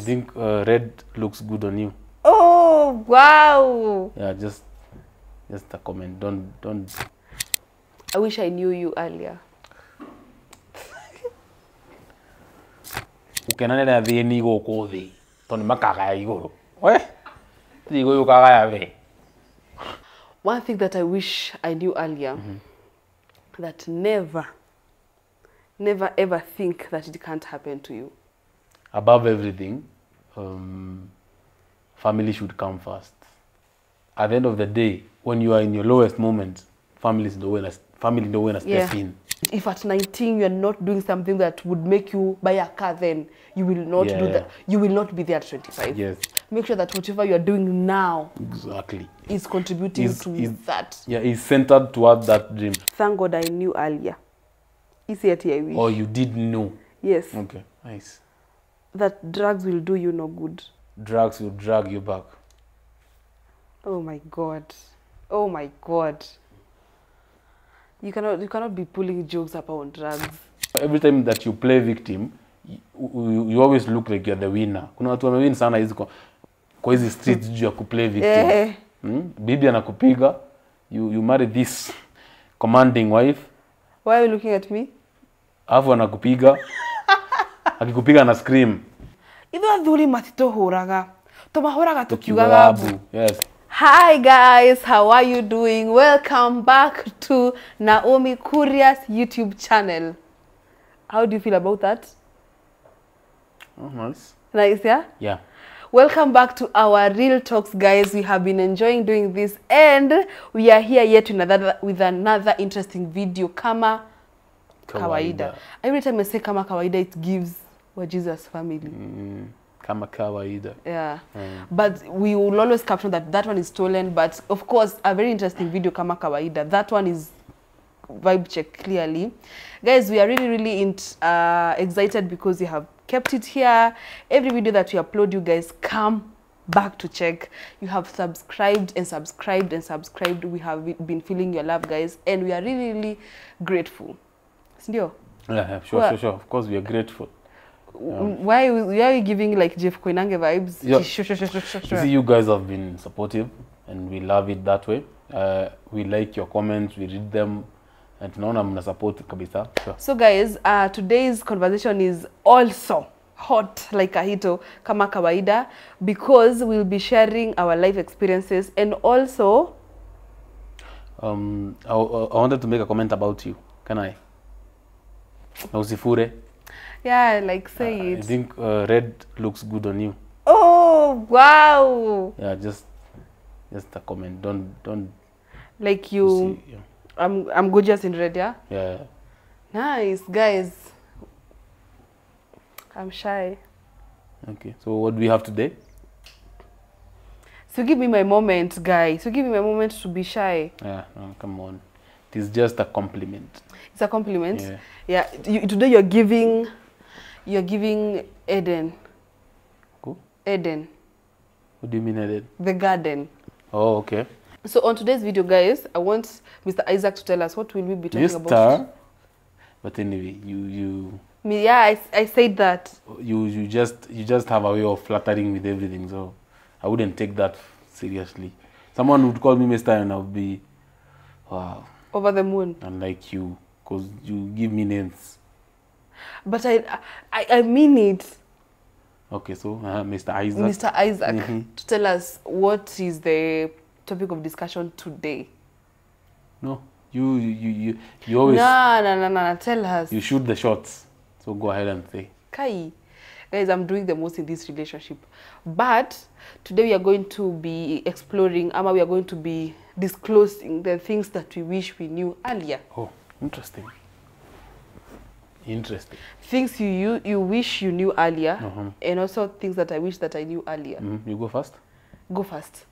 think red looks good on you. Oh, wow. Yeah, just a comment. Don't. I wish I knew you earlier. Ukenanera thini guku thi. Toni makagaya iguru. We? Tigo yukagaya ve. One thing that I wish I knew earlier, that never ever think that it can't happen to you. Above everything, family should come first. At the end of the day, when you are in your lowest moment, family don't want to step in. If at 19 you are not doing something that would make you buy a car, then you will not do that. You will not be there at 25. Yes. Make sure that whatever you are doing now is contributing to that. Yeah, is centered toward that dream. Thank God I knew earlier. Is it I wish. Or you did know. Yes. Okay, nice. That drugs will do you no good. Drugs will drag you back. Oh my God. Oh my God. You cannot be pulling jokes about drugs. Every time that you play victim, you always look like you're the winner. Kuna watu wamewin sana hizi kwa hizi streets juu ya kuplay victim. Bibi anakupiga, you marry this commanding wife. Why are you looking at me? Alafu anakupiga. Akikupiga na scream. Itho athuri matitohuraga. Tomahoraga tukiugaga abu. Yes. Hi guys, how are you doing? Welcome back to Naomi Kuria's YouTube channel. How do you feel about that? Oh, nice. Nice, yeah? Yeah. Welcome back to our Real Talks, guys. We have been enjoying doing this and we are here yet with another interesting video. Kama kawaida. Every time I say kama kawaida, it gives Jesus family. Kama kawaida. Yeah. But we will always caption that one is stolen. But of course, a very interesting video, kama kawaida. That one is vibe check clearly. Guys, we are really excited because we have kept it here. Every video that we upload, you guys come back to check. You have subscribed and subscribed and subscribed. We have been feeling your love, guys. And we are really grateful. Sindio? Yeah, sure. Of course, we are grateful. Why are you giving like Jeff Koinange vibes? Yeah. Sure. See, you guys have been supportive and we love it that way. We like your comments, we read them, and tunaona mna support kabisa. Sure. So guys, today's conversation is also hot like a hito kama kawaida because we'll be sharing our life experiences and also I wanted to make a comment about you. Can I? Nausifure. Yeah, like say it. I think red looks good on you. Oh, wow. Yeah, just a comment. Don't like you. See, yeah. I'm gorgeous in red, yeah? Yeah. Nice, guys. I'm shy. Okay. So what do we have today? So give me my moment, guys. So give me my moment to be shy. Yeah, no, come on. It is just a compliment. It's a compliment? Yeah. Yeah. Today you're giving Eden. Cool. Eden. What do you mean, Eden? The garden. Oh, okay. So on today's video, guys, I want Mr. Isaac to tell us what will we be talking about. But anyway, you. Me, yeah, I said that. You just have a way of flattering with everything, so I wouldn't take that seriously. Someone would call me Mr. and I would be, wow. Over the moon. Unlike you, because you give me names. But I mean it. Okay, so Mr. Isaac. Mr. Isaac, to tell us what is the topic of discussion today. No, you always. No, tell us. You shoot the shots, so go ahead and say. Kai, guys, I'm doing the most in this relationship. But today we are going to be exploring, we are going to be disclosing the things that we wish we knew earlier. Oh, interesting. Interesting. Things you wish you knew earlier, and also things that I wish that I knew earlier. You go first? Go first.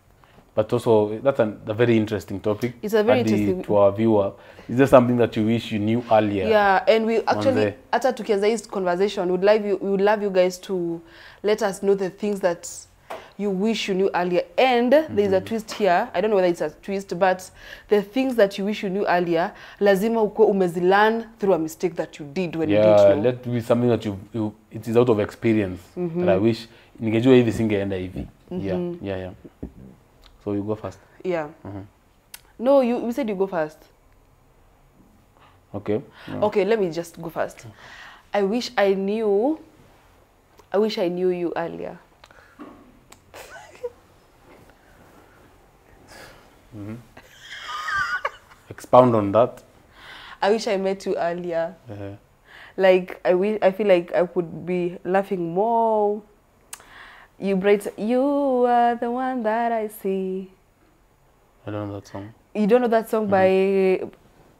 But also, that's a very interesting topic. It's a very interesting... To our viewer, is there something that you wish you knew earlier? Yeah, and we actually, after tukianza conversation, we would love you guys to let us know the things that you wish you knew earlier. And there's a twist here. I don't know whether it's a twist, but the things that you wish you knew earlier, lazima uko umezilearn through a mistake that you did when you didn't know. Yeah, let be something that it is out of experience. That I wish ningejua hivi singeenda hivi. Yeah. So you go first. Yeah. No, you said you go first. Okay. Okay, let me just go first. I wish I knew you earlier. Expound on that. I wish I met you earlier. Like I feel like I could be laughing more. You are the one that I see. I don't know that song. You don't know that song by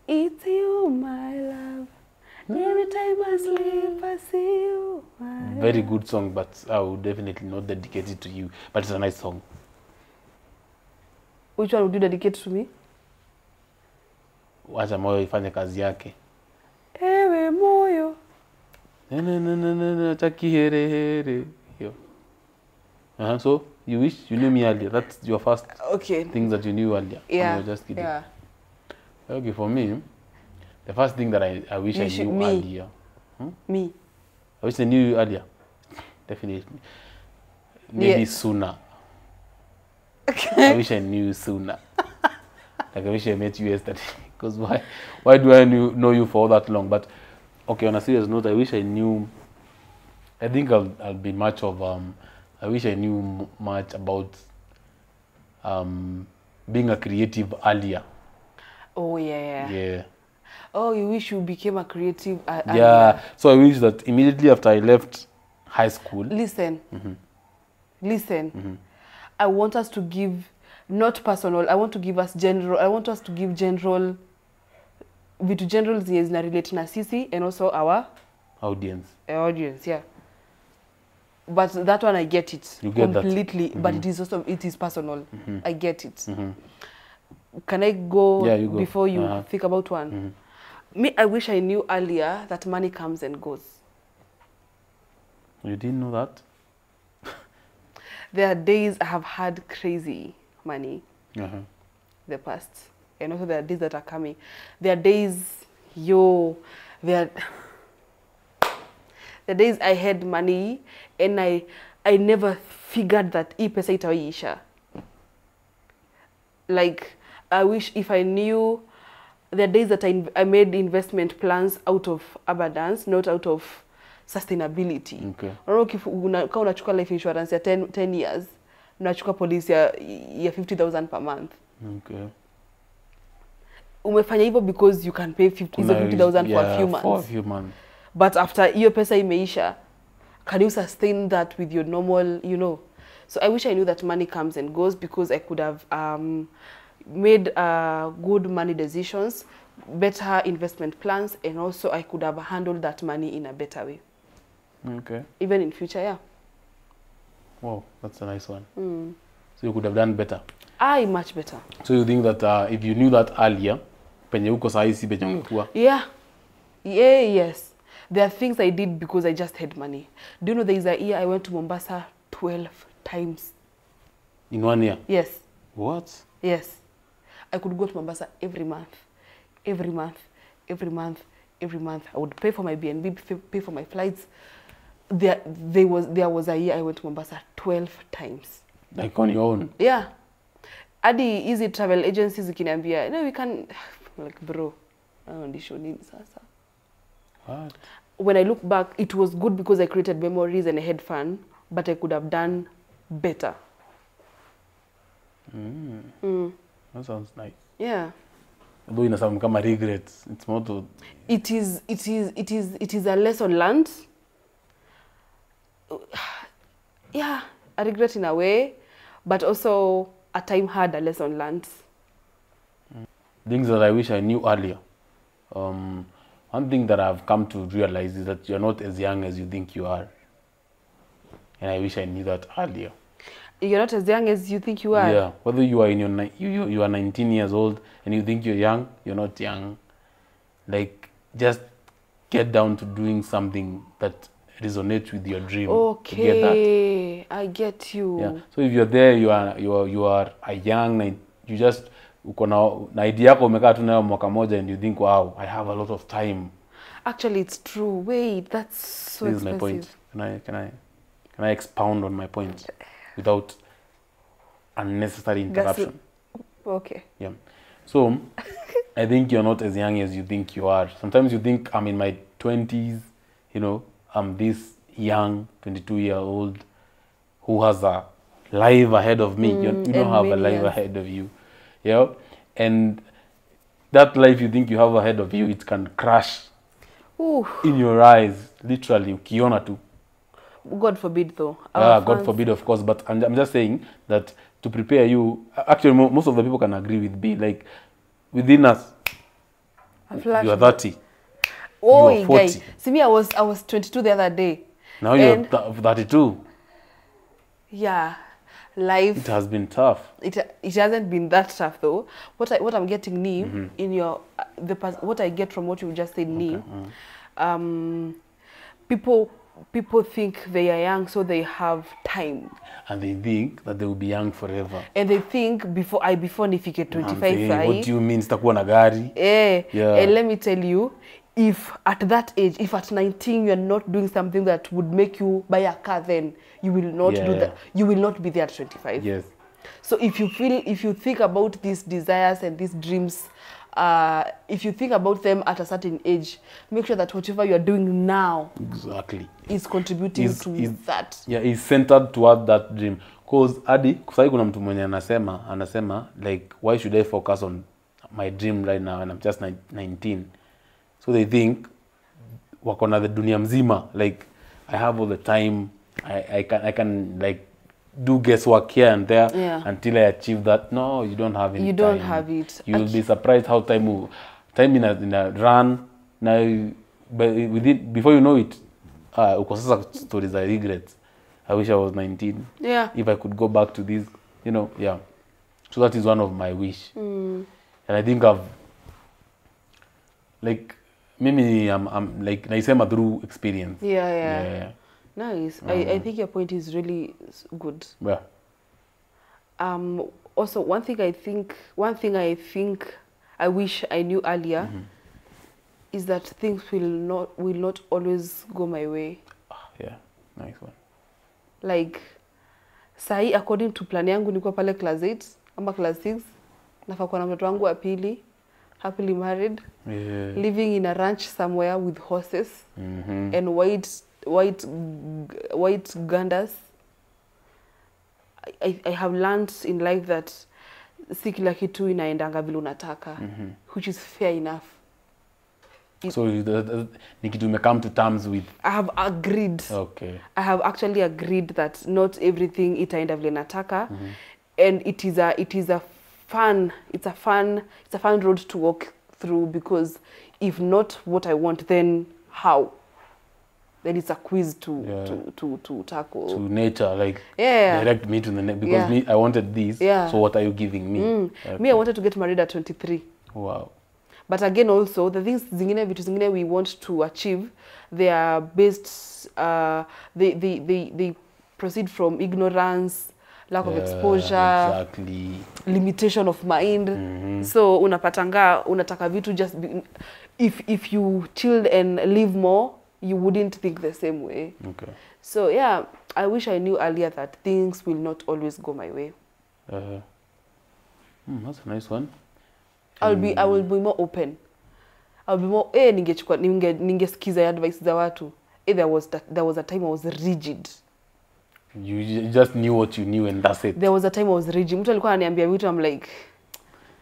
It's You, My Love. Every time I sleep, I see you. Very good song, but I would definitely not dedicate it to you. But it's a nice song. Which one would you dedicate to me? Wacha moyo ifanye kazi yake. Ewe moyo. Chaki here. So you wish you knew me earlier. That's your first things that you knew earlier. Yeah. Just kidding. Yeah. Okay, for me, the first thing that I wish I knew earlier. Me. I wish I knew you earlier. Definitely. Maybe sooner. I wish I knew sooner. Like I wish I met you yesterday. Because why do I know you for all that long? But okay, on a serious note, I wish I knew. I think I'll be much of I wish I knew much about being a creative earlier. Oh yeah. Yeah. Oh, you wish you became a creative earlier. Yeah. So I wish that immediately after I left high school. Listen. I want us to give, not personal, I want to give us general, I want us to give general, vitu general zina relate na sisi and also our audience. Yeah. But that one I get it you get completely, but it is personal. I get it. Can I go, go before you think about one? Me, I wish I knew earlier that money comes and goes. You didn't know that? There are days I have had crazy money, the past. And also there are days that are coming. There are days, there are days I had money and I never figured that hii pesa itaisha. Like, I wish if I knew, there are days that I made investment plans out of abundance, not out of sustainability. Okay. Kama unachukua life insurance ya 10 years, unachukua policy ya 50,000 per month. Okay. Umefanya hivyo because you can pay 50,000 for a few months. For a few months. But after hiyo pesa imeisha, can you sustain that with your normal, So I wish I knew that money comes and goes because I could have made good money decisions, better investment plans, and also I could have handled that money in a better way. Okay. Even in future, yeah. Wow, that's a nice one. So you could have done better. Much better. So you think that if you knew that earlier, penye uko sahi si penye ungekuwa? Yeah. Yes. There are things I did because I just had money. Do you know there is a year I went to Mombasa 12 times. In 1 year? Yes. What? Yes. I could go to Mombasa every month. Every month. I would pay for my B&B, pay for my flights. There was a year I went to Mombasa 12 times. Like on your own? Yeah. Adi easy travel agencies ikiniambia, we can, like, bro, show nini sasa. What? When I look back, it was good because I created memories and I had fun, but I could have done better. That sounds nice. Yeah. Though in some kama regrets, it's more to... It is a lesson learned. Yeah, a regret in a way, but also a time had a lesson learned. Things that I wish I knew earlier. One thing that I've come to realize is that you're not as young as you think you are. And I wish I knew that earlier. You're not as young as you think you are? Yeah. Whether you are in you are 19 years old and you think you're young, you're not young. Like, just get down to doing something that resonates with your dream. Okay, get that. I get you. Yeah. So if you're there, you are a young, you just uko na idea yako umekaa tu nayo mwaka moja and you think, wow, I have a lot of time. Actually, it's true. Wait, that's so expensive. This is my point. Can I expound on my point without unnecessary interruption? Okay. Yeah. So, I think you're not as young as you think you are. Sometimes you think I'm in my 20s, you know, I'm this young 22-year-old who has a life ahead of me. You don't have a life ahead of you. Yeah. And that life you think you have ahead of you, it can crash in your eyes, literally. Ukiona tu. God forbid, though. God forbid, of course. But I'm just saying that to prepare you, actually, most of the people can agree with B. Like, within us, you are 30. Oh, you are 40. Guy. See me, I was 22 the other day. Now you're 32. Yeah. Life. It has been tough. It hasn't been that tough, though. What I'm getting, Nee, in your what I get from what you just said, Nee, people think they are young, so they have time. And they think that they will be young forever. And they think before nifike 25, what do you mean sitakuwa na gari? Yeah. And let me tell you, if at that age, if at 19 you are not doing something that would make you buy a car, then you will not do that. You will not be there at 25. Yes. So if you think about these desires and these dreams, if you think about them at a certain age, make sure that whatever you are doing now is contributing to that. Yeah, is centered toward that dream. Because Adi, kusai kuna mtu mwenye anasema like, why should I focus on my dream right now and I'm just 19? So they think wako na the dunia mzima, like I have all the time, I can like do guesswork here and there until I achieve that. No, you don't have any time. You don't have it. You will be surprised how time in a run. Now, but before you know it, uko sasa stories I regret. I wish I was 19. Yeah. If I could go back to this, you know, yeah. So that is one of my wish. And I think I've, like, maybe I'm like, naisema through experience. Yeah. Nice. I think your point is really good. Yeah. Also, one thing I think I wish I knew earlier is that things will not always go my way. Yeah, nice one. Like, sahi according to plan yangu niko pale class 8 ama class 6, nafaa kuwa na mtoto wangu wa pili, happily married, living in a ranch somewhere with horses and white ganders. I have learned in life that si kila kitu inaendanga vile unataka, which is fair enough. So ni kitu you come to terms with. I have agreed. Okay. I have actually agreed that not everything itaenda vile nataka, and it is a fun road to walk through, because if not what I want, then how? Then it's a quiz to tackle. To nature, like direct me to the next, because me, I wanted this. So what are you giving me? Okay. Me, I wanted to get married at 23. Wow. But again, also the things vitu zingine we want to achieve, they are based. They proceed from ignorance, lack of exposure, limitation of mind. So unataka vitu just if you chilled and live more, you wouldn't think the same way. Okay. So yeah, I wish I knew earlier that things will not always go my way. That's a nice one. I will be more open. I'll be more ningesikiza advice za watu. There was a time I was rigid. You just knew what you knew and that's it. There was a time I was rigid. Mtu alikuwa ananiambia vitu, I'm like,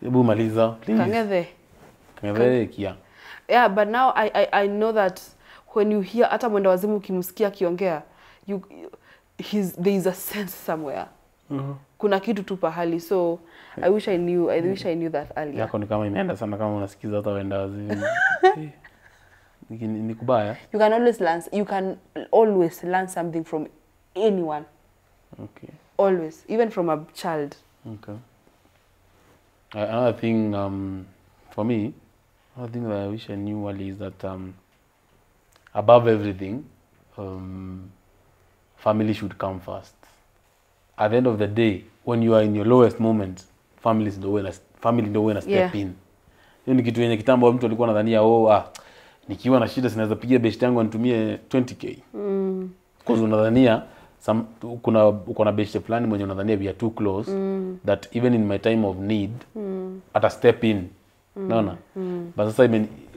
hebu maliza, please. Kangeve kia. Yeah, but now I know that when you hear hata mwenda wazimu ukimsikia akiongea, there is a sense somewhere. Kuna kitu tu pahali. So I wish I knew that earlier. Yako ni kama imeenda sana kama unasikiza hata wenda wazimu. Ni kubaya. You can always learn something from anyone. Okay. Always, even from a child. Okay. Another thing for me, another thing that I wish I knew early is that above everything, family should come first. At the end of the day, when you are in your lowest moment, family is the way to step in. Hiyo ni kitu yenye kitambo mtu alikuwa anadhania nikiwa na shida sinaweza pigia best yangu anitumie 20k. Because unadhania uko na beshte fulani mwenye unadhania we are too close that even in my time of need ata step in. Naona? But sasa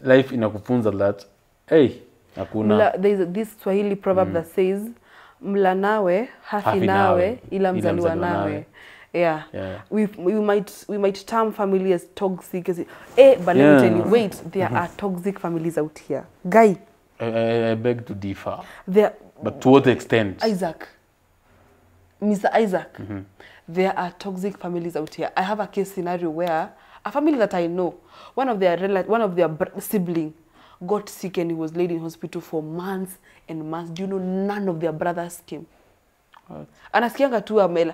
life inakufunza that hey, hakuna there is this Swahili proverb that says mla nawe hafi nawe ila mzaliwa nawe. Yeah. We might term family as toxic but let me tell you, wait, there are toxic families out here. Guy, I beg to differ. But to what extent? Mr. Isaac, there are toxic families out here. I have a case scenario where a family that I know, one of their sibling got sick and he was laid in hospital for months and months. Do you know none of their brothers came? Anasikianga tu amela,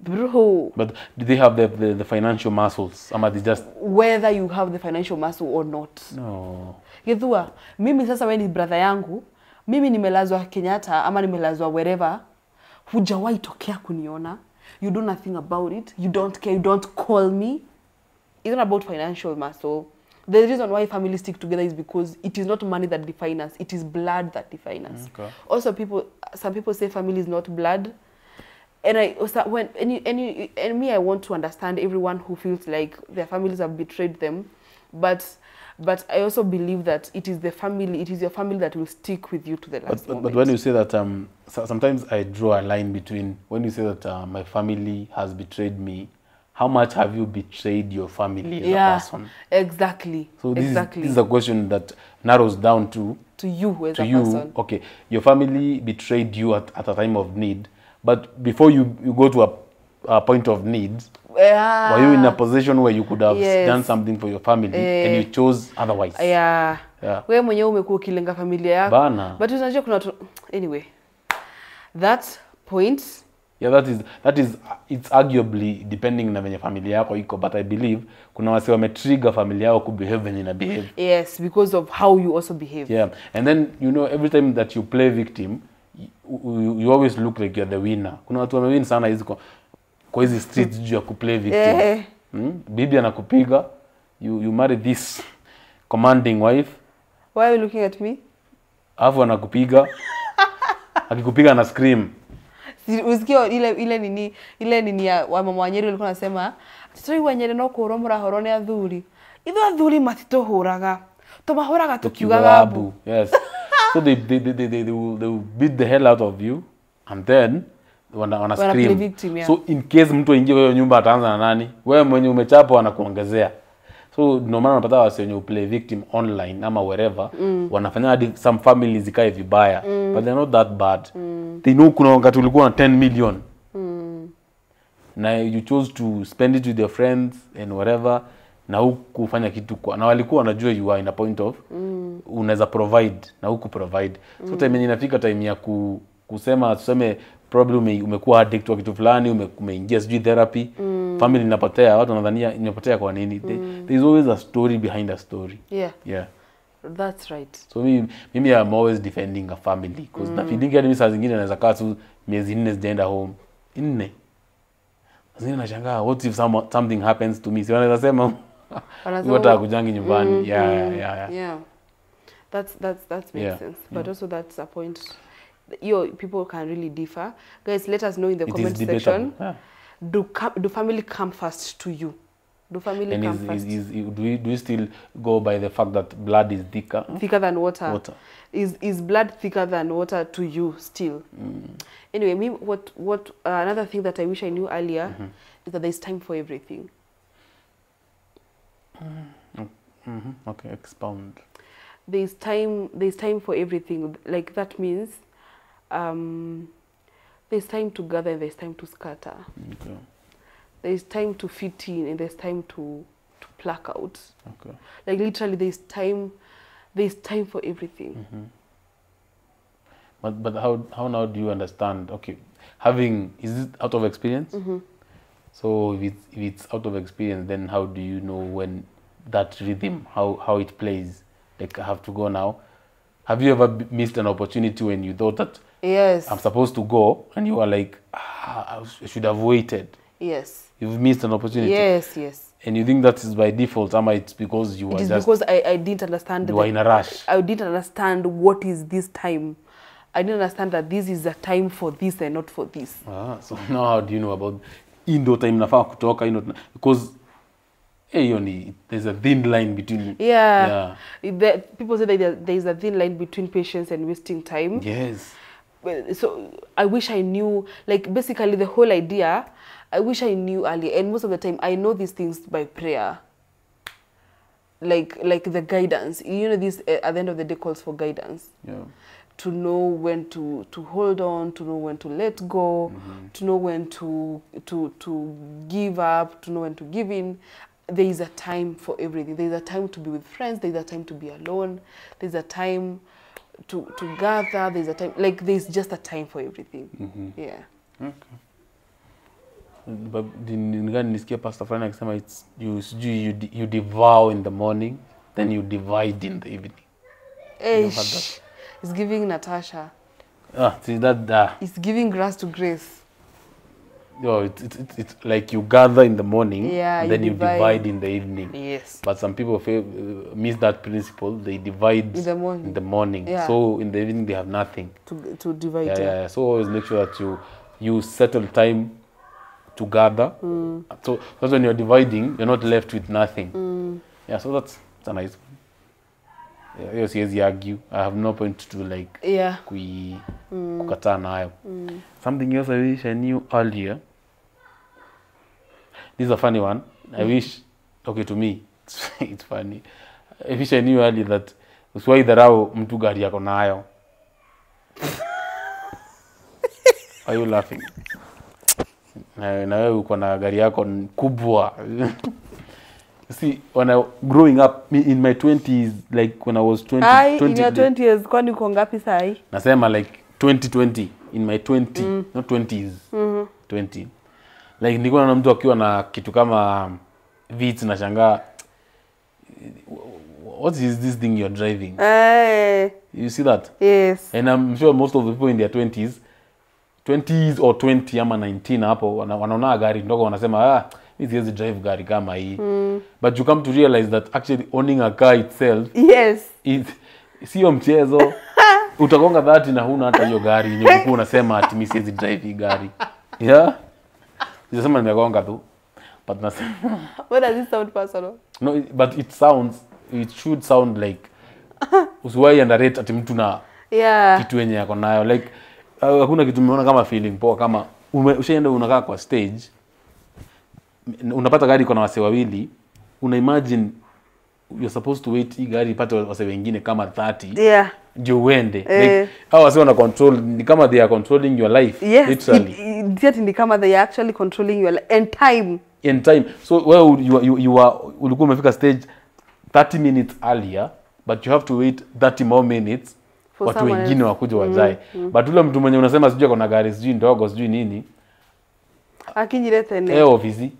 bro. But do they have the financial muscles? Ama they just whether you have the financial muscle or not? No. Githua, mimi sasa wewe ni brother yangu, mimi nimelazwa Kenyatta ama nimelazwa wherever, hujawahi tokea kuniona. You do nothing about it. You don't care. You don't call me. It's not about financial muscle. The reason why families stick together is because it is not money that defines us. It is blood that defines us. Okay. Also, some people say family is not blood. And I I want to understand everyone who feels like their families have betrayed them. But I also believe that it is your family that will stick with you to the last moment. But when you say that, sometimes I draw a line between when you say that my family has betrayed me, how much have you betrayed your family as a person? Exactly. So this is a question that narrows down to you as a person. Okay, your family betrayed you at a time of need, but before you go to a point of need, were you in a position where you could have done something for your family and you chose otherwise? Wewe mwenyewe umekuwa ukilenga familia yako. Bana. But unajua kuna anyway. That point, that is it's arguably depending na venye familia yako iko, but I believe kuna wase wametrigger familia yako kubehave venye na behave. Yes, because of how you also behave. Yeah. And then every time that you play victim, you always look like you're the winner. Kuna watu wamewin sana hizi kwa hizi streets juu ya kuplay victim. Bibi anakupiga, you marry this commanding wife. Why are you looking at me? Alafu anakupiga. Akikupiga na scream. Usikio ile nini ya mama Wanyeri walikuwa nasema titoi Wanyeri no kuromora horone athuri. Itho athuri matito huraga. Tomahoraga tukiugaga abu. Yes. So they will beat the hell out of you and then wana scream. Victim, So in case mtu aingie kwa nyumba ataanza na nani? Wewe mwenye umechapa anakuongezea. So no maana unapata wase wenye play victim online ama wherever wanafanya hadi some families zikae vibaya but they're not that bad. They know kuna wakati ulikuwa na 10 million. Na you chose to spend it with your friends and whatever na hukufanya kitu na walikuwa wanajua you are in a point of unaweza provide na huku provide. So time inafika time ya kusema tuseme problem umekuwa addict wa kitu fulani, umeingia sijui therapy, family inapotea, watu wanadhania inapotea kwa nini? There is always a story behind a story. Yeah. That's right. So mimi I'm always defending a family because na feeling hadi saa zingine naweza kaa tu miezi 4 sijaenda home. 4. Zingine nashangaa what if something happens to me? Si wanaweza sema wata kujangi nyumbani. Yeah. That makes sense. But also that's a point. People can really differ. Guys, let us know in the comment section. Do family come first to you? Do family come first? Do you still go by the fact that blood is thicker? Thicker than water. Is blood thicker than water to you still? Anyway, what another thing that I wish I knew earlier is that there's time for everything. Okay, expound. There's time for everything. Like that means there's time to gather and there's time to scatter. Okay. There's time to fit in and there's time to pluck out. Okay. Like literally there's time for everything. But how now do you understand? Okay, is it out of experience? So if it's out of experience, then how do you know when that rhythm, how it plays? Like I have to go now. Have you ever missed an opportunity when you thought that I'm supposed to go and you are like, I should have waited? Yes. You've missed an opportunity. Yes. And you think that is by default, or it's because because I didn't understand. You are in a rush. I didn't understand what is this time. I didn't understand that this is a time for this and not for this. So now how do you know about indo time nafaa kutoka because there's a thin line between People say that there is a thin line between patience and wasting time. Yes. So I wish I knew, like, basically the whole idea, I wish I knew earlier. And most of the time I know these things by prayer. Like the guidance. This at the end of the day calls for guidance. Yeah. To know when to hold on, to know when to let go, to know when to give up, to know when to give in. There is a time for everything. There is a time to be with friends. There is a time to be alone. There is a time to gather. There is a time, like, there is just a time for everything. Yeah. Okay. But nisikia Pastor Fran akisema it's you devour in the morning, then you divide in the evening. It's giving Natasha. See that. It's giving grace to grace. It's like you gather in the morning, and then you divide in the evening. Yes. But some people miss that principle. They divide in the morning. Yeah. So in the evening they have nothing to divide. Yeah. So always make sure that you settle time to gather. So that's when you're dividing, you're not left with nothing. Yeah. So that's a nice one. Yes, you argue. I have no point to like kukataa nayo. Something else I wish I knew earlier. This is a funny one. I wish, to me, it's funny. I wish I knew earlier that usiwahi dharau mtu gari yako nayo. Are you laughing? Na wewe uko na gari yako kubwa. See, when I growing up in my 20s, like when I was 20, in your 20s, kwani uko ngapi sahi? Nasema like 2020 in my 20, not 20s. 20. Like nilikuwa na mtu akiwa na kitu kama Vitz na shangaa, what is this thing you're driving? You see that? Yes. And I'm sure most of the people in their 20s or 20 ama 19 hapo wanaona gari ndogo wanasema this is drive gari kama hii. But you come to realize that actually owning a car itself sio mchezo. Utagonga 30 na huna hata hiyo gari yenye unasema ati mimi siwezi drive hii gari. Yeah. Unasema nimegonga tu. But nasema what does it sound personal? No, but it should sound like usiwahi underrate ati mtu na kitu yenye yako nayo, like hakuna kitu umeona kama feeling poa kama ushaenda unakaa kwa stage unapata gari iko na wase wawili, una imagine you're supposed to wait hii gari ipate wase wengine kama 30 ndio uende, like hao wase wana control, ni kama they are controlling your life. Literally ni kama they are actually controlling your life and time. So you are ulikuwa umefika stage 30 minutes earlier, but you have to wait 30 more minutes watu wengine wakuja wajae. But ule mtu mwenye unasema sijui kuna gari sijui ndogo sijui nini akinjilete ne ofisi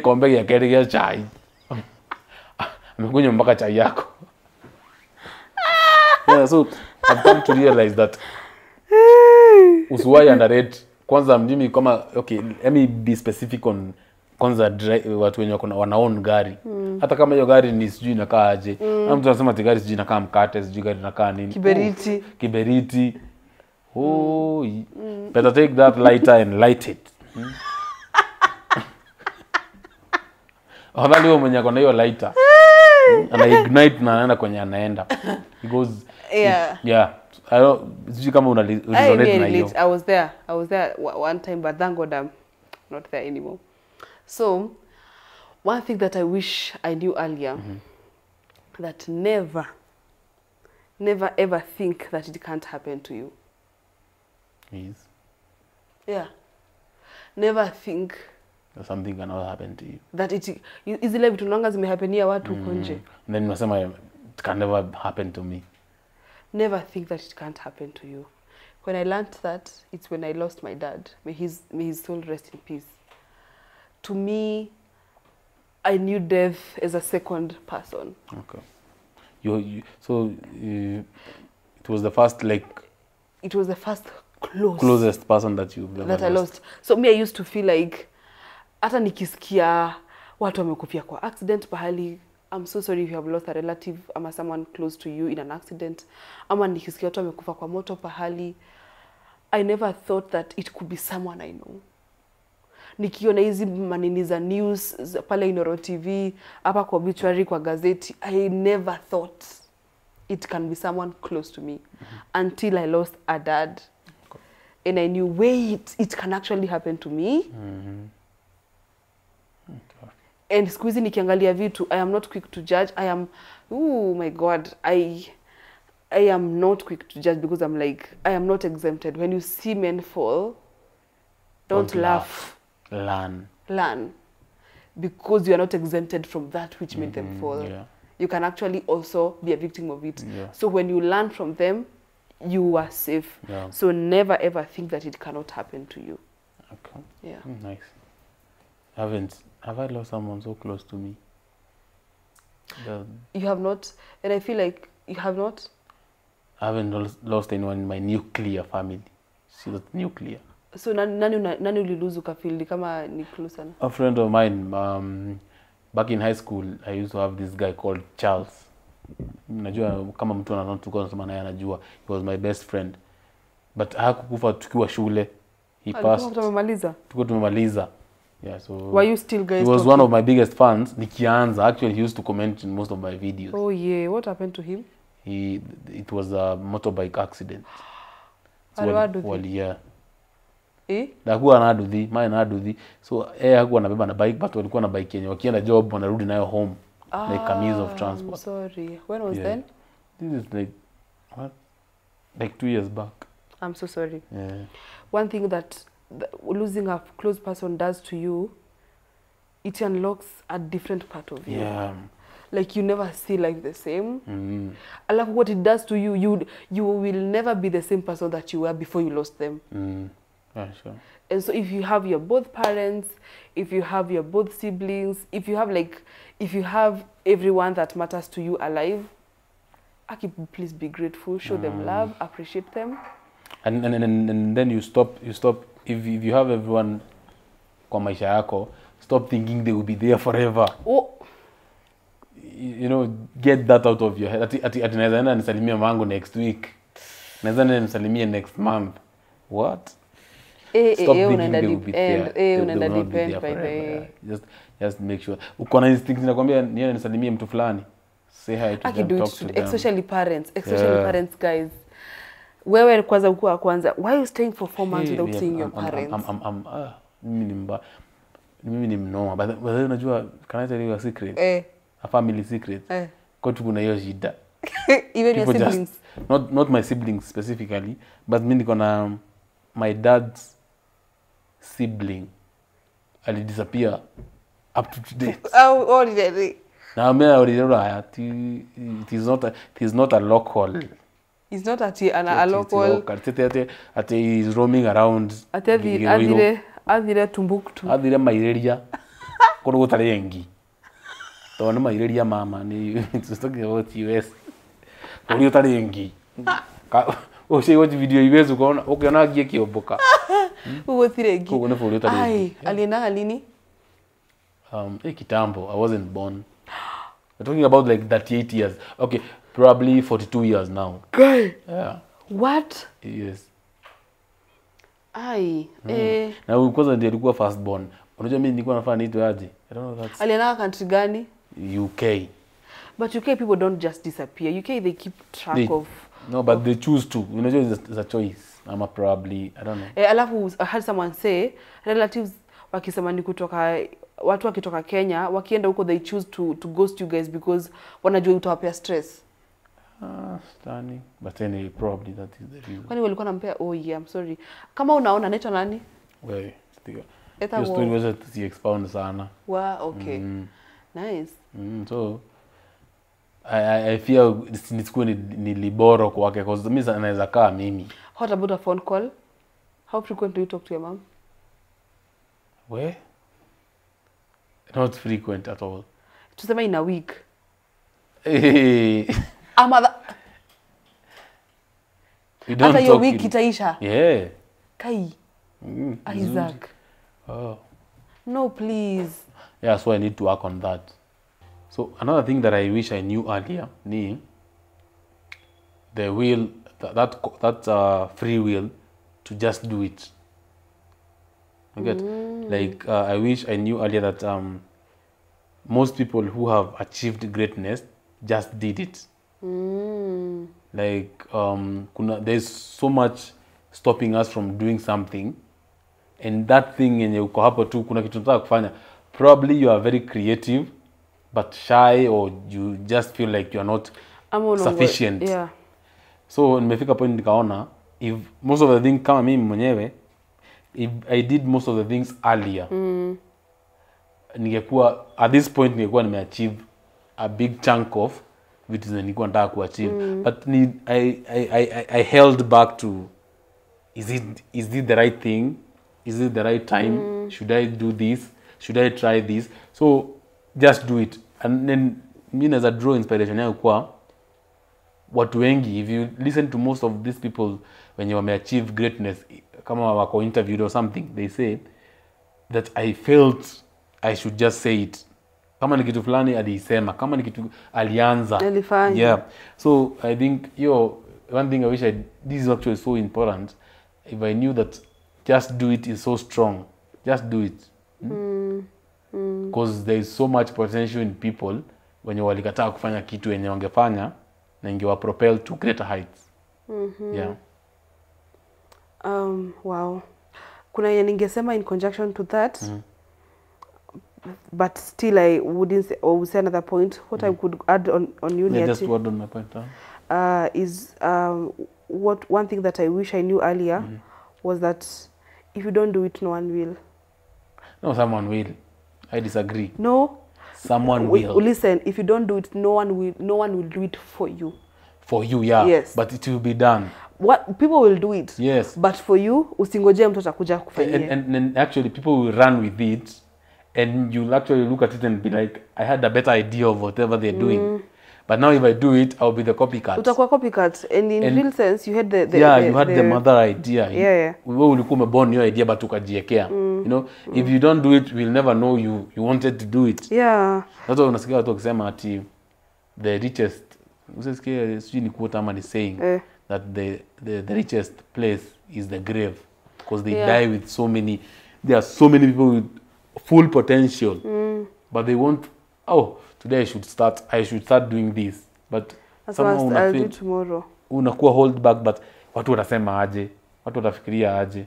kombe ya keri ya chai amekunywa mpaka chai yako. So I've come to realize that usiwahi underrate kwanza mjimi kama let me be specific on kwanza watu wenye wana own gari. Hata kama hiyo gari ni sijui inakaa aje. Na mtu anasema ati gari sijui inakaa mkate, sijui gari inakaa nini. Kiberiti. Better take that lighter and light it. Afadhali wewe mwenye ako na hiyo lighter. Ana ignite na anaenda kwenye anaenda. He goes I don't sijui kama unalizonate na hiyo. I was there one time, but thank God I'm not there anymore. So, one thing that I wish I knew earlier, that never ever think that it can't happen to you. Yes. Yeah. Never think that something cannot happen to you. That zile vitu nanga zimehapenia watu huko nje. Then unasema it can never happen to me. Never think that it can't happen to you. When I learned that, it's when I lost my dad. May his soul rest in peace. To me, I knew death as a second person. Okay. So it was the first It was the first closest person that you I lost. So me, I used to feel like hata nikisikia watu wamekufia kwa accident pahali I'm so sorry if you have lost a relative ama someone close to you in an accident ama nikisikia watu wamekufa kwa moto pahali. I never thought that it could be someone I know. Nikiona hizi manini za news pale Inoro TV, hapa kwa obituary kwa gazeti, I never thought it can be someone close to me until I lost a dad. And I knew, wait, it can actually happen to me. And siku hizi nikiangalia vitu, I am not quick to judge. I am, oh my God, I am not quick to judge because I'm like, I am not exempted. When you see men fall, don't laugh. Learn. Because you are not exempted from that which made them fall. Yeah. You can actually also be a victim of it. Yeah. So when you learn from them, you are safe. Yeah. So never ever think that it cannot happen to you. Okay. Yeah. Nice. Have I lost someone so close to me? You have not, and I feel like you have not. I haven't lost anyone in my nuclear family. See that nuclear. So nani uliluzu ukafeel kama ni close sana? A friend of mine, back in high school, I used to have this guy called Charles. Najua kama mtu anasema naye anajua. He was my best friend. But hakukufa tukiwa shule. He passed. Tuko tumemaliza. Yeah, so were you still guys? He was one of my biggest fans. Nikianza, actually he used to comment in most of my videos. Oh yeah, what happened to him? It was a motorbike accident. Yeah. Hakuwa na aduthi, na aduthi. So hakuwa anabeba na bike, but walikuwa na bike yenye wakienda job wanarudi nayo home. Like a means of transport. I'm sorry. When was then? This is like what? Like 2 years back. I'm so sorry. Yeah. One thing that losing a close person does to you, it unlocks a different part of you. Yeah. Like you never see like the same. I love what it does to you. You will never be the same person that you were before you lost them. Yeah, sure. And so if you have your both parents, if you have your both siblings, if you have everyone that matters to you alive, Aki, please be grateful, show them love, appreciate them. And then you stop if you have everyone kwa maisha yako, stop thinking they will be there forever. Oh. You know, get that out of your head. Ati naweza enda nisalimie mangu next week. Naweza enda nisalimie next month. What? Stop thinking they will be there. They will not be there forever. Just make sure. Uko na instinct nakwambia niende nisalimie mtu fulani. Say hi to them, talk to them. Especially parents, guys. Wewe kwanza ukua kwanza. Why are you staying for 4 months without seeing your parents? Mimi ni mnoma. But unajua, can I tell you a secret? A family secret. Kwa kuna hiyo shida. Even your siblings? Not my siblings specifically, but mimi niko na my dad's sibling. Ali disappear up to today. Oh, already. Now me already it is not a local. It's not a local. Ate is roaming around. Adire Tumbuktu. Adire maireria. Kono gutare yengi. Tone maireria mama ni it's talking about US. Kono gutare yengi. She watch video US ukiona gie kiomboka. Ugotire yengi. Kono for gutare yengi. Alienda lini? Kitambo. I wasn't born. We're talking about like 38 years. Okay, probably 42 years now. Girl. Yeah. What? Yes. Na kwanza ndiye alikuwa first born. Unajua mimi nilikuwa nafanya niitwe aje? I don't know that. Alienda country gani? UK. But UK people don't just disappear. UK they keep track of. No, but they choose to. Unajua it's a choice. I'm probably, I don't know. Alafu I had someone say relatives wakisema ni kutoka watu wakitoka Kenya wakienda huko they choose to ghost you guys because wanajua utawapea stress. Stunning. But anyway, probably that is the reason. Kwani walikuwa nampea? Oh yeah, I'm sorry. Kama unaona naitwa nani? Wewe, stiga. Your story was to expound sana. Wow, okay. Nice. So I fear nisikuwe ni liboro kwake because mimi naweza kaa mimi. What about a phone call? How frequent do you talk to your mom? Where? Not frequent at all. Tuseme in a week. You don't talk your week itaisha. Yeah. Kai. Isaac. Oh. No, please. Yeah, so I need to work on that. So another thing that I wish I knew earlier ni the will, that free will to just do it. You get? Like I wish I knew earlier that most people who have achieved greatness just did it. Like there's so much stopping us from doing something, and that thing yenye uko hapo tu kuna kitu unataka kufanya, probably you are very creative but shy, or you just feel like you are not sufficient. Yeah. So nimefika point nikaona if most of the things kama mimi mwenyewe, if I did most of the things earlier, ningekuwa at this point ningekuwa nimeachieve a big chunk of vitu zenye nilikuwa nataka kuachieve. But I held back to is it the right thing? Is it the right time? Should I do this? Should I try this? So just do it. And then mimi naweza draw inspiration yangu kwa watu wengi. If you listen to most of these people when you achieve greatness, kama wako interviewed or something, they say that I felt I should just say it. Kama ni kitu fulani alisema, kama ni kitu alianza. Alifanya. Yeah. So I think one thing I wish this is actually so important. If I knew that just do it is so strong. Just do it. Because there is so much potential in people wenye walikataa kufanya kitu wenye wangefanya na ingewa propel to greater heights. Yeah. Wow. Kuna yenye ningesema in conjunction to that. But still I wouldn't say, or would say another point. What I could add on you, Yeah, just word on my point. Is what one thing that I wish I knew earlier was that if you don't do it, no one will. No, someone will. I disagree. No. Someone will. Listen, if you don't do it, no one will do it for you. For you, yeah. Yes. But it will be done. What people will do it. Yes. But for you, usingoje mtu atakuja kufanyia. And actually people will run with it, and you'll actually look at it and be like, I had a better idea of whatever they're doing. But now if I do it, I'll be the copycat. Utakuwa copycat. And in real sense, you had you had the mother idea. Yeah. Wewe ulikuwa umeborn your idea but ukajiekea. You know, if you don't do it, we'll never know you wanted to do it. Yeah. That's why unasikia watu wakisema ati the richest, usisikia sijui ni quote ama ni saying that the richest place is the grave, because they die with so many, there are so many people with full potential, but they won't, today I should start doing this, but somehow I'll do tomorrow. Unakuwa hold back, but watu watasema aje, watu watafikiria aje.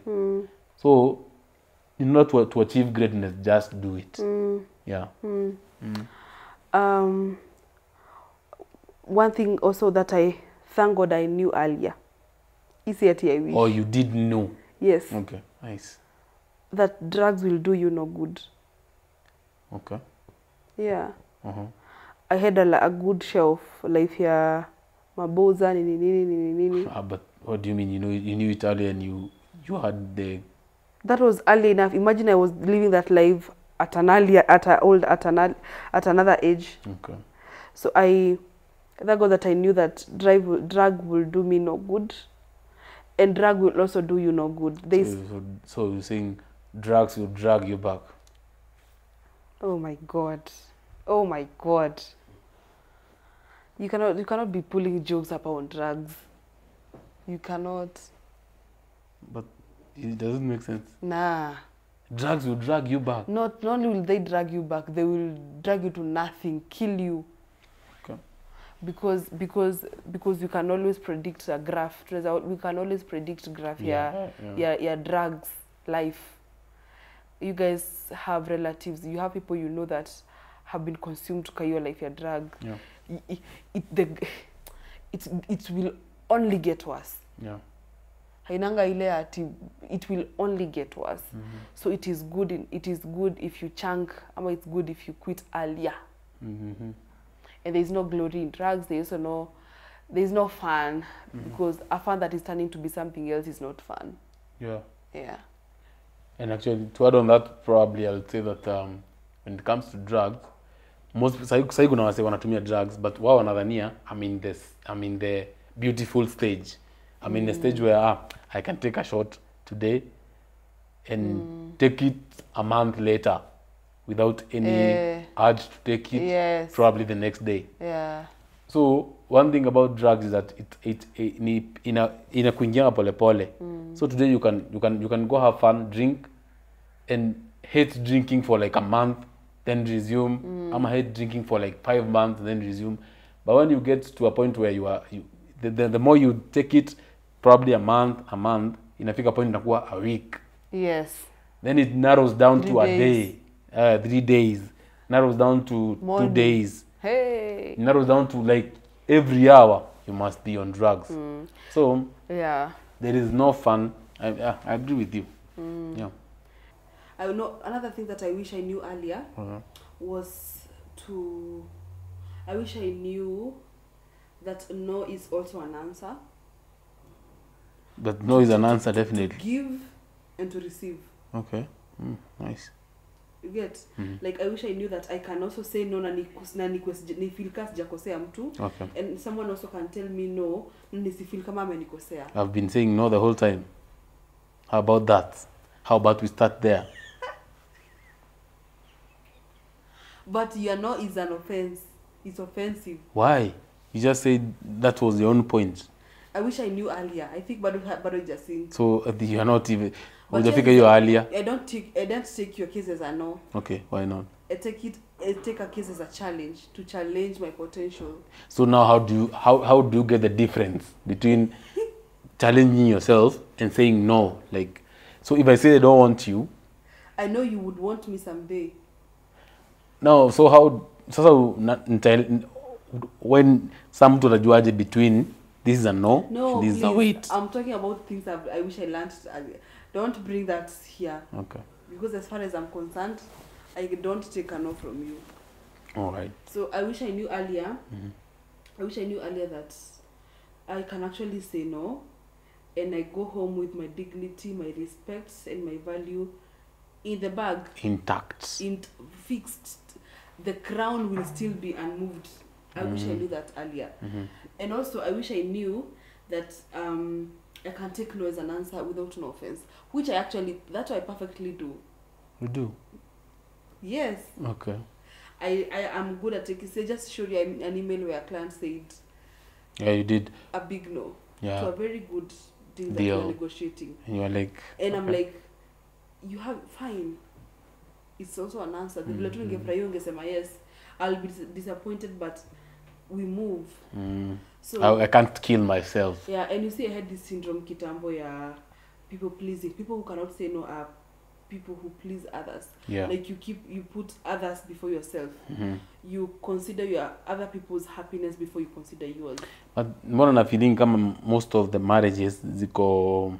So in order to achieve greatness, just do it. Yeah. One thing also that I thank God I knew earlier. Easy at I wish. Or you did know. Yes. Okay, nice. That drugs will do you no good. Okay. Yeah. I had a good shelf life here. Maboza nini. But what do you mean? You knew it earlier and you had the. That was early enough. Imagine I was living that life at another age. Okay. So I thank God that I knew that drug will do me no good, and drug will also do you no good. So you're saying drugs will drag you back? Oh my God. Oh my God. You cannot be pulling jokes about drugs. You cannot. But it doesn't make sense. Nah. Drugs will drag you back. Not only will they drag you back, they will drag you to nothing, kill you. Okay. Because you can always predict a graph. We can always predict graph. Yeah, drugs, life. You guys have relatives. You have people you know that have been consumed to your life. Your drug. Yeah. It will only get worse. Yeah. Hainanga ile ati it will only get worse. So it is good if you chunk, ama it's good if you quit earlier. And there's no glory in drugs. There's no fun, because a fun that is turning to be something else is not fun. Yeah. Yeah. And actually, to add on that, probably I'll say that when it comes to drugs, most sai kuna wase wanatumia drugs, but wao wanadhania I'm in the beautiful stage. I'm in a stage where I can take a shot today and take it a month later without any urge to take it, Yes. probably the next day. Yeah. So one thing about drugs is that it ina kuingia pole pole. So today you can go have fun, drink, and hate drinking for like a month, then resume. I'm hate drinking for like 5 months, then resume. But when you get to a point where the more you take it, probably a month, inafika point inakuwa a week. Yes. Then it narrows down 3 to a days. day, 3 days, narrows down to Morning. 2 days. Hey. It narrows down to like every hour you must be on drugs. So Yeah. there is no fun. I agree with you. Yeah. I know another thing that I wish I knew earlier was to. I wish I knew that no is also an answer. But no is an answer, definitely. To give and to receive. Okay. Nice. You get? Like I wish I knew that I can also say no na nifeel kama sijakosea mtu. Okay. And someone also can tell me no nisifeel kama amenikosea. I've been saying no the whole time. How about that? How about we start there? But your no is an offense. It's offensive. Why? You just said that was your own point. I wish I knew earlier. I think bado just saying. So you are not even. But Would you earlier? I don't take your case as a no. Okay, why not? I take a case as a challenge to challenge my potential. So now how do you get the difference between challenging yourself and saying no? Like, so if I say I don't want you, I know you would want me someday. No, so how when some to the between this is a no, no, this is a wait. I'm talking about things I wish I learned earlier. Don't bring that here. Okay. Because as far as I'm concerned, I don't take a no from you. All right. So I wish I knew earlier. I wish I knew earlier that I can actually say no, and I go home with my dignity, my respect, and my value in the bag. Intact. Fixed. The crown will still be unmoved. I wish I knew that earlier. And also, I wish I knew that I can take no as an answer without no offense, which that's what I perfectly do. You do? Yes. Okay. I am good at taking. Say, just show you an email where a client said. Yeah, you did. A big no. Yeah. To a very good deal that Deal. we're negotiating. And you're like. And okay. I'm like, you have fine. It's also an answer. Yes, I'll be disappointed, but we move. So I can't kill myself. Yeah, and you see, I had this syndrome kitambo ya people pleasing. People who cannot say no are people who please others. Yeah. Like you put others before yourself. You consider your other people's happiness before you consider yours. But more than a feeling, come most of the marriages ziko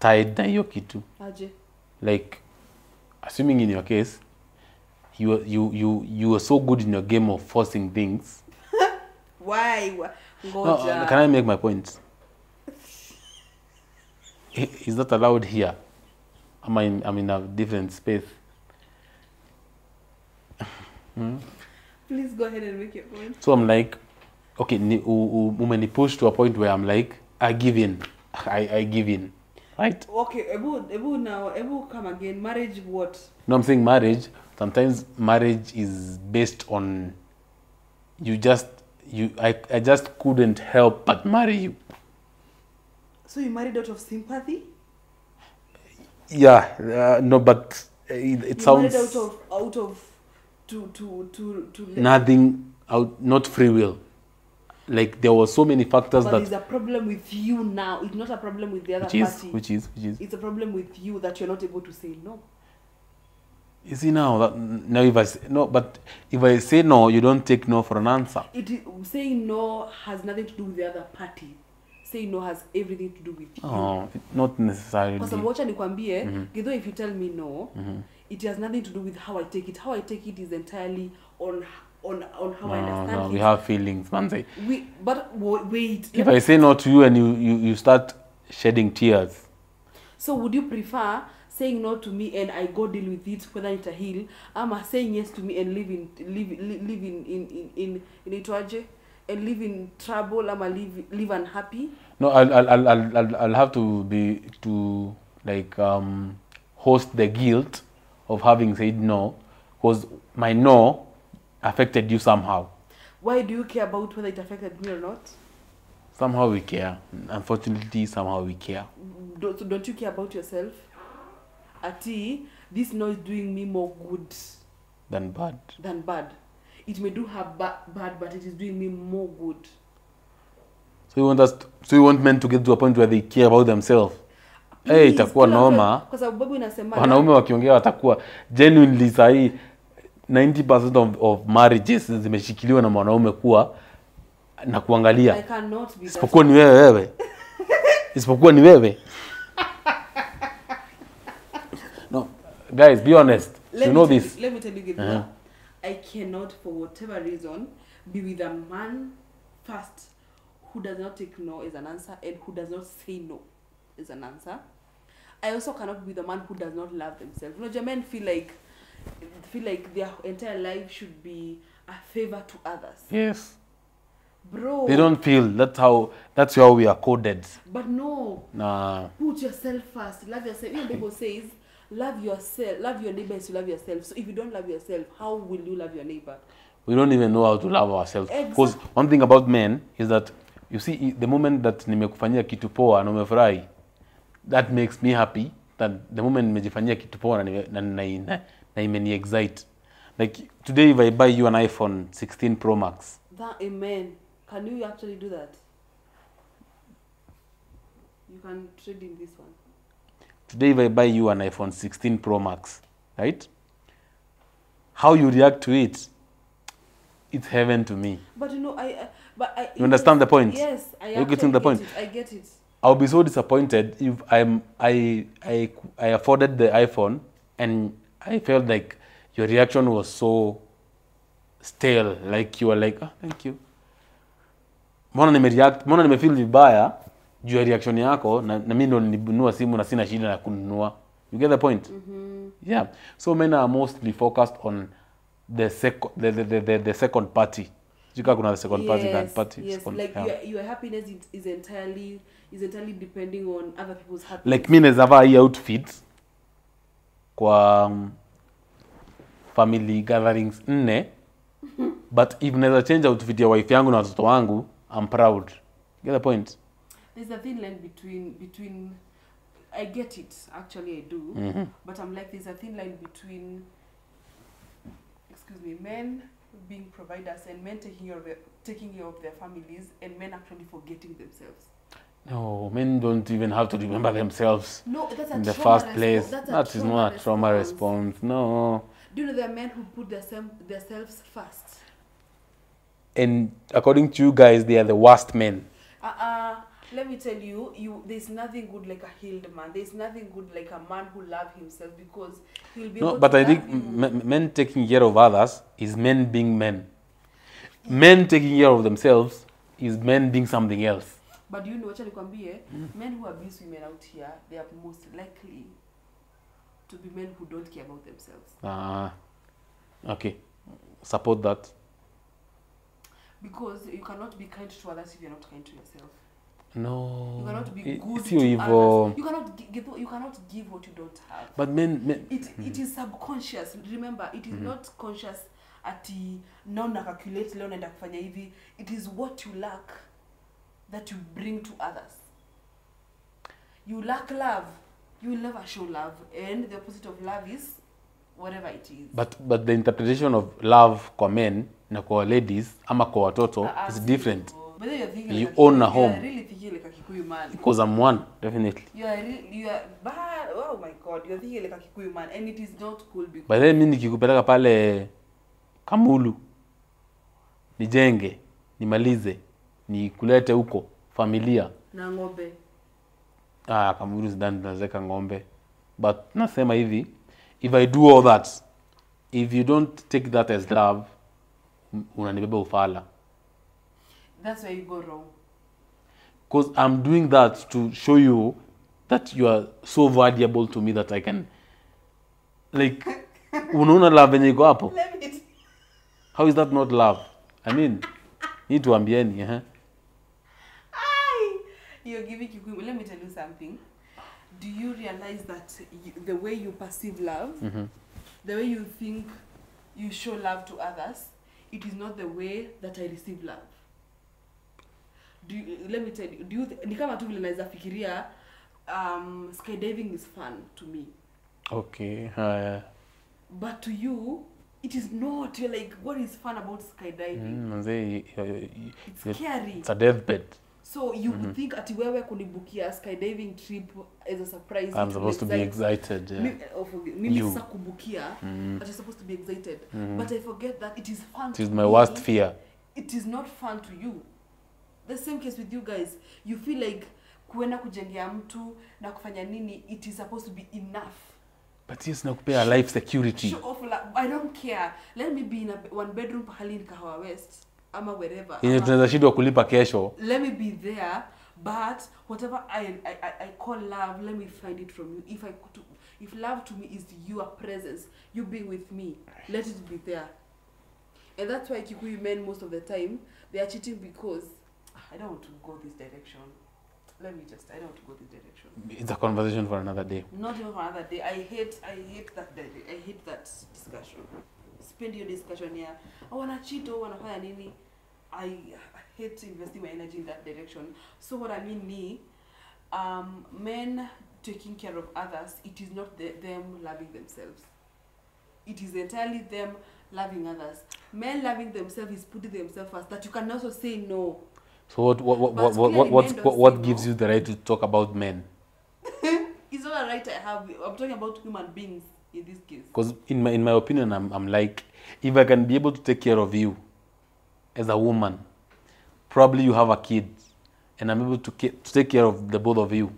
tied na hiyo kitu. Aje. Like, assuming in your case, you are so good in your game of forcing things. Why? No, can I make my point? Is that allowed here? I'm in a different space. Please go ahead and make your point. So I'm like, okay, umeni push to a point where I'm like, I give in. I give in. Right? Okay, Ebu come again. Marriage what? No, I'm saying marriage. Sometimes marriage is based on I just couldn't help but marry you. So you married out of sympathy? Yeah, no, but it sounds married out of to nothing out, not free will. Like there were so many factors but that there's a problem with you now. It's not a problem with the other party. Which is It's a problem with you that you're not able to say no. You see now if I say no, but if I say no, you don't take no for an answer. Saying no has nothing to do with the other party. Saying no has everything to do with you. Oh, not necessarily. Because wacha nikwambie, although if you tell me no, it has nothing to do with how I take it. How I take it is entirely on how I understand it. No, we have feelings, man. Say. But wait. If I say no to you and you start shedding tears. So would you prefer saying no to me and I go deal with it whether it's a hill, saying yes to me and live in itwaje and live in trouble, live unhappy? No, I'll have to host the guilt of having said no, because my no affected you somehow. Why do you care about whether it affected me or not? Somehow we care. Unfortunately, somehow we care. Don't you care about yourself? Ati, this no is doing me more good Than bad. than bad. It may do her bad, but it is doing me more good. So you want men to get to a point where they care about themselves. Hey, itakuwa noma. Kwa sababu inasema Wanaume wakiongea watakuwa genuinely sahi 90% of marriages zimeshikiliwa na mwanaume kuwa na kuangalia. I cannot be Isipokuwa ni wewe. Isipokuwa ni wewe. No, guys, be honest. You know this. Let me tell you, Gidwa, I cannot, for whatever reason, be with a man first who does not take no as an answer and who does not say no as an answer. I also cannot be the man who does not love themselves. You know, men feel like their entire life should be a favor to others. Yes. Bro. They don't feel that's how we are coded. But no. Nah. Put yourself first. Love yourself. Even the Bible says, love yourself. Love your neighbor as you love yourself. So if you don't love yourself, how will you love your neighbor? We don't even know how to love ourselves. Exactly. Because one thing about men is that, you see, the moment that nimekufanyia kitu poa na umefurahi, that makes me happy. That the moment nimejifanyia kitu poa na imeni excite. Like today, if I buy you an iPhone 16 Pro Max. That, amen. Can you actually do that? You can trade in this one. Today, if I buy you an iPhone 16 Pro Max, right? How you react to it, it's heaven to me. But you know, You understand the point? Yes, I You're getting the point. I get it. I'll be so disappointed if I afforded the iPhone and I felt like your reaction was so stale, like you were like, oh, thank you. Mbona nimefeel vibaya juu ya reaction yako na mimi ndo nilinunua simu na sina shida na kununua. You get the point? Yeah. So men are mostly focused on the second party. Jika kuna the second party, third party. Yes, second, like yeah. your happiness is entirely depending on other people's happiness. Like mimi naweza vaa hii outfit kwa family gatherings 4 but if naweza change outfit ya wife yangu na watoto wangu, I'm proud. Get the point? There's a thin line between I get it, actually I do, but I'm like, there's a thin line between, men being providers and men taking care of their families and men actually forgetting themselves. No, men don't even have to remember themselves. No, that's a in the trauma first place. That is not a trauma response. No. Do you know there are men who put themselves first? And according to you guys, they are the worst men. Let me tell you, there's nothing good like a healed man. There's nothing good like a man who loves himself, because he'll be able to but I think love you. men taking care of others is men being men. Men taking care of themselves is men being something else. But you know what men who abuse women out here, they are most likely to be men who don't care about themselves. Okay. Support that. Because you cannot be kind to others if you're not kind to yourself. No. You cannot be good to evil. Others. You cannot give what you don't have. But men it is subconscious. Remember, it is not conscious ati now na calculate leo naenda kufanya hivi. It is what you lack that you bring to others. You lack love, you will never show love, and the opposite of love is whatever it is. But the interpretation of love kwa men na kwa ladies ama kwa watoto is different. But then you're thinking You like own a home. You're really thinking like a Kikuyu man. Because I'm one, definitely. You are bad. Oh my God, you're thinking like a Kikuyu man, and it is not cool because. By then mimi nikikupeleka pale Kamulu, nijenge, nimalize, nikulete huko familia na ng'ombe. Kamulu sidhani tunaweka ng'ombe. But nasema hivi, if I do all that, if you don't take that as love, unanibeba ufala. That's where you go wrong. Because I'm doing that to show you that you are so valuable to me that I can, like, unaona love yenye iko hapo? How is that not love? I mean, need to ambieni, You're giving Kikuyu. Let me tell you something. Do you realize that the way you perceive love the way you think you show love to others, it is not the way that I receive love. Let me tell you, ni kama tu vile naweza fikiria skydiving is fun to me. Okay. But to you, it is not. You're like, what is fun about skydiving? It's scary. It's a deathbed. So you would think ati wewe kunibukia skydiving trip as a surprise. I'm supposed to be excited. Mimi sasa kubukia, but you're supposed to be excited. But I forget that it is fun. It is my worst fear. It is not fun to you. The same case with you guys. You feel like kuenda kujengea mtu na kufanya nini, it is supposed to be enough. But yes, nakupea life security. Show off, I don't care. Let me be in a one bedroom pahali in Kahawa West. Ama wherever. Tunaweza shindwa kulipa kesho. Let me be there, but whatever I call love, let me find it from you. If love to me is your presence, you being with me, let it be there. And that's why Kikuyu men most of the time they are cheating because I don't want to go this direction. I don't want to go this direction. It's a conversation for another day. Not even for another day. I hate that discussion. Spend your discussion here. I wanna cheat or wanna fire nini. I hate investing my energy in that direction. So what I mean men taking care of others, it is not them loving themselves. It is entirely them loving others. Men loving themselves is putting themselves first. That you can also say no. So what gives you the right to talk about men? It's not a right I have. I'm talking about human beings in this case. Because in my opinion, I'm like, if I can be able to take care of you as a woman, probably you have a kid, and I'm able to take care of the both of you.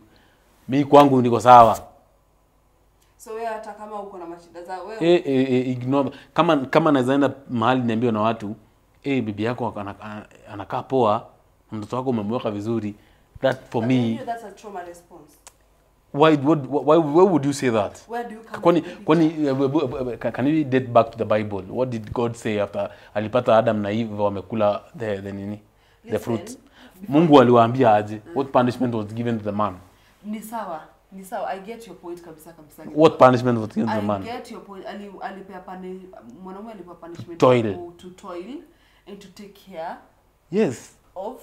Mi kwangu niko sawa. So wewe hata kama uko na mashida za wewe ignore kama nazaenda mahali niambiwa na watu, bibi yako anakaa poa, mtoto wako umemweka vizuri. That for me, that's a trauma response. Why would you say that? Where do you come can you date back to the Bible? What did God say after alipata Adam na Eve wamekula the fruit? Mungu aliwaambia aje? What punishment was given to the man? Ni sawa. I get your point kabisa. What punishment was given to the man? I get your point. Alipea mwanaume alipewa punishment to toil and to take care. Yes. Of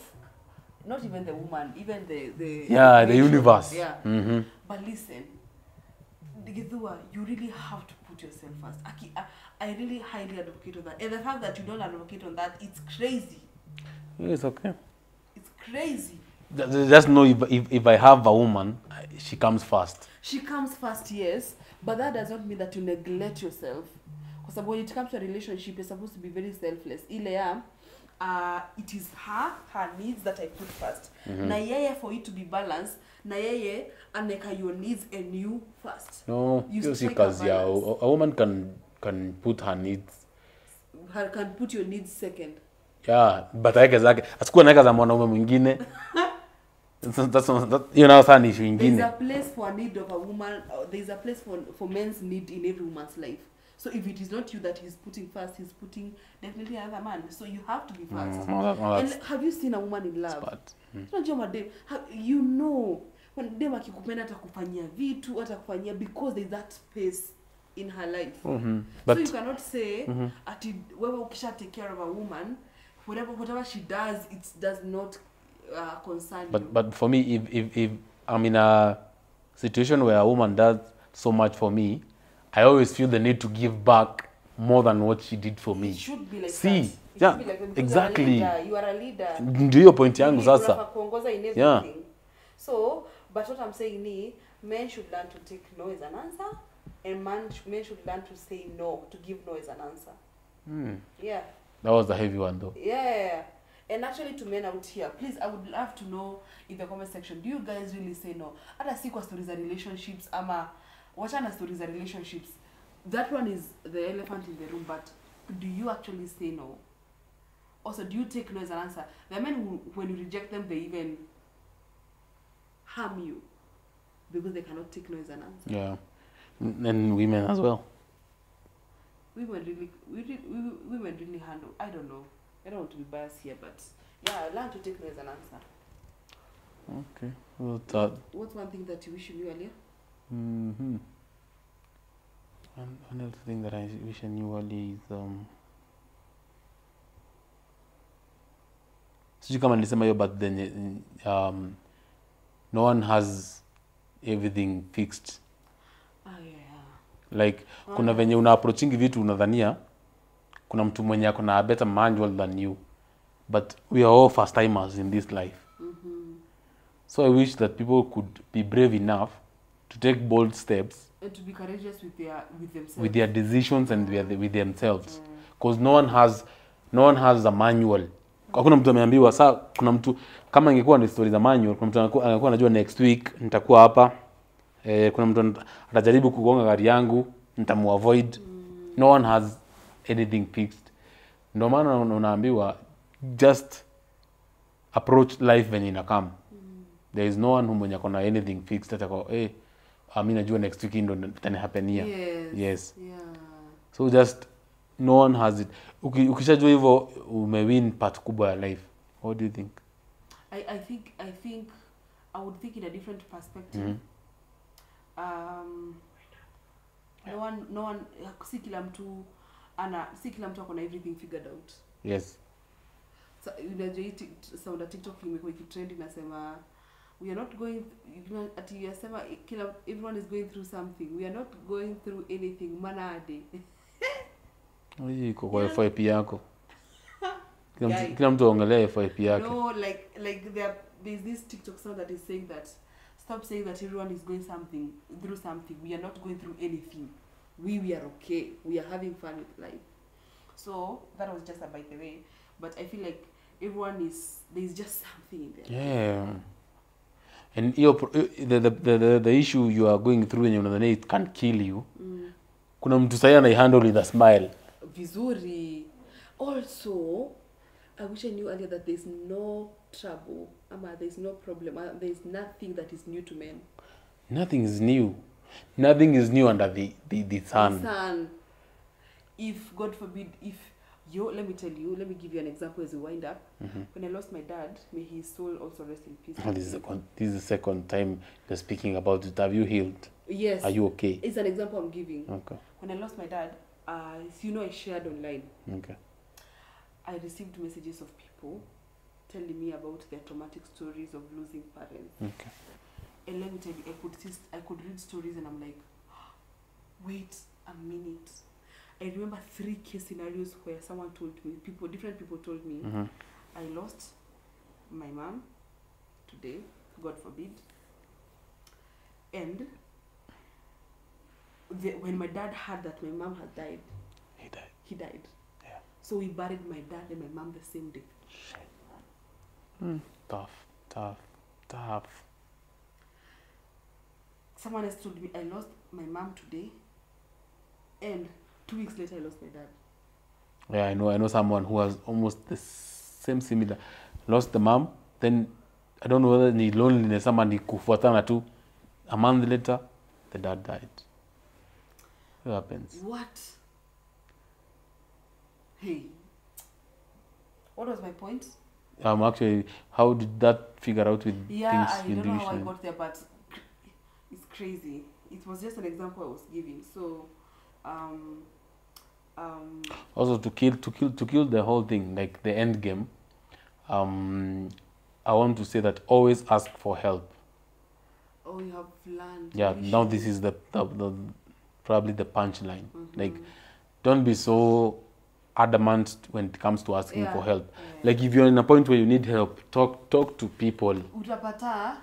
not even the woman, even the universe. Yeah. But listen, Githua, you really have to put yourself first. I really highly advocate on that. And the fact that you don't advocate on that, it's crazy. It's okay. It's crazy. Just know if I have a woman, she comes first. She comes first, yes. But that does not mean that you neglect yourself. Because when it comes to a relationship, you're supposed to be very selfless. It is her needs that I put first. Na yeye, for it to be balanced, na yeye aneka your needs and you first. No, you see, because a woman can put her needs. Can put your needs second. Yeah, but I guess asikuwa naweka za mwanaume mwingine. That's you know, sana issue nyingine. There's a place for a need of a woman. There's a place for men's need in every woman's life. So if it is not you that he's putting first, he's putting definitely another man. So you have to be first. And have you seen a woman in love? Unajua madem, you know when dem akikupenda atakufanyia vitu, atakufanyia because there's that space in her life. But so you cannot say ati wewe ukisha take care of a woman, whatever she does, it does not concern you. But for me, if I'm in a situation where a woman does so much for me, I always feel the need to give back more than what she did for me. It should be like that. Yeah, be like exactly. You are a leader. Ndio point yangu sasa. Kuongoza in everything. Yeah. So, but what I'm saying is, men should learn to take no as an answer, and men should learn to say no, to give no as an answer. Yeah. That was the heavy one though. Yeah. And actually to men out here, please, I would love to know in the comment section, do you guys really say no? Hata si kwa stories of relationships, ama wachana stories of relationships. That one is the elephant in the room, but do you actually say no? Also, do you take no as an answer? The men who, when you reject them, they even harm you because they cannot take no as an answer. Yeah. And women as well. Women really handle, I don't know. I don't want to be biased here, but yeah, learn to take no as an answer. Okay. Well, what's one thing that you wish you knew earlier? One other thing that I wish I knew early is sijui kama nilisema hiyo, but then no one has everything fixed. Like kuna venye una approaching vitu unadhania kuna mtu mwenye ako na a better manual than you, but we are all first timers in this life. So I wish that people could be brave enough to take bold steps and to be courageous with themselves, with their decisions and with themselves, because no one has a manual. Hakuna mtu ameambiwa. Saa kuna mtu kama ingekuwa ni story za manual, kuna mtu anakuwa anajua next week nitakuwa hapa, kuna mtu atajaribu kugonga gari yangu, nitamuavoid. No one has anything fixed. Ndio maana unaambiwa just approach life when inakam. There is no one who mwenye akona anything fixed atako mimi najua next week ndo itanihapenia. Yes. Yeah. So just no one has it. Ukishajua hivyo umewin part kubwa ya life. What do you think? I think I would think in a different perspective. No one si kila mtu akona everything figured out. Yes. So unajua sound TikTok imekuwa ikitrend inasema we are not going, ati yasema everyone is going through something. We are not going through anything manade. Iko kwa FYP yako. Kila mtu aongelea FYP yake. No, like there's this TikTok sound that is saying that stop saying that everyone is going through something. We are not going through anything. We are okay. We are having fun with life. So that was just a by the way. But I feel like there's just something in there. Yeah. And the issue you are going through and unadhani it can't kill you. Kuna mtu sasa anaihandle with a smile. Vizuri. Also, I wish I knew earlier that there's no trouble, there's no problem, there's nothing that is new to men. Nothing is new. Nothing is new under the sun. The sun. If, God forbid, let me give you an example as we wind up. When I lost my dad, may his soul also rest in peace. This is the second time you're speaking about it. Have you healed? Yes. Are you okay? It's an example I'm giving. Okay. When I lost my dad, I shared online. Okay. I received messages of people telling me about their traumatic stories of losing parents. Okay. And let me tell you, I could read stories and I'm like, wait a minute. I remember 3 case scenarios where someone told me, different people told me, I lost my mom today, God forbid. And when my dad heard that my mom had died, he died. Yeah. So we buried my dad and my mom the same day. Tough. Someone else told me I lost my mom today, and 2 weeks later I lost my dad. Yeah, I know someone who has almost the same similar. Lost the mom, then I don't know whether ni loneliness ama ni kufuatana tu. A month later, the dad died. What happens? What? Hey. What was my point? Actually, how did that figure out with things I you don't know how I envisioned? got there, but it's crazy. It was just an example I was giving. So, Also, to kill the whole thing, like the end game, I want to say that always ask for help. Oh, you have learned. Yeah, now this is the probably the punchline. Like, don't be so adamant when it comes to asking for help. Like, if you're in a point where you need help, talk to people. Utapata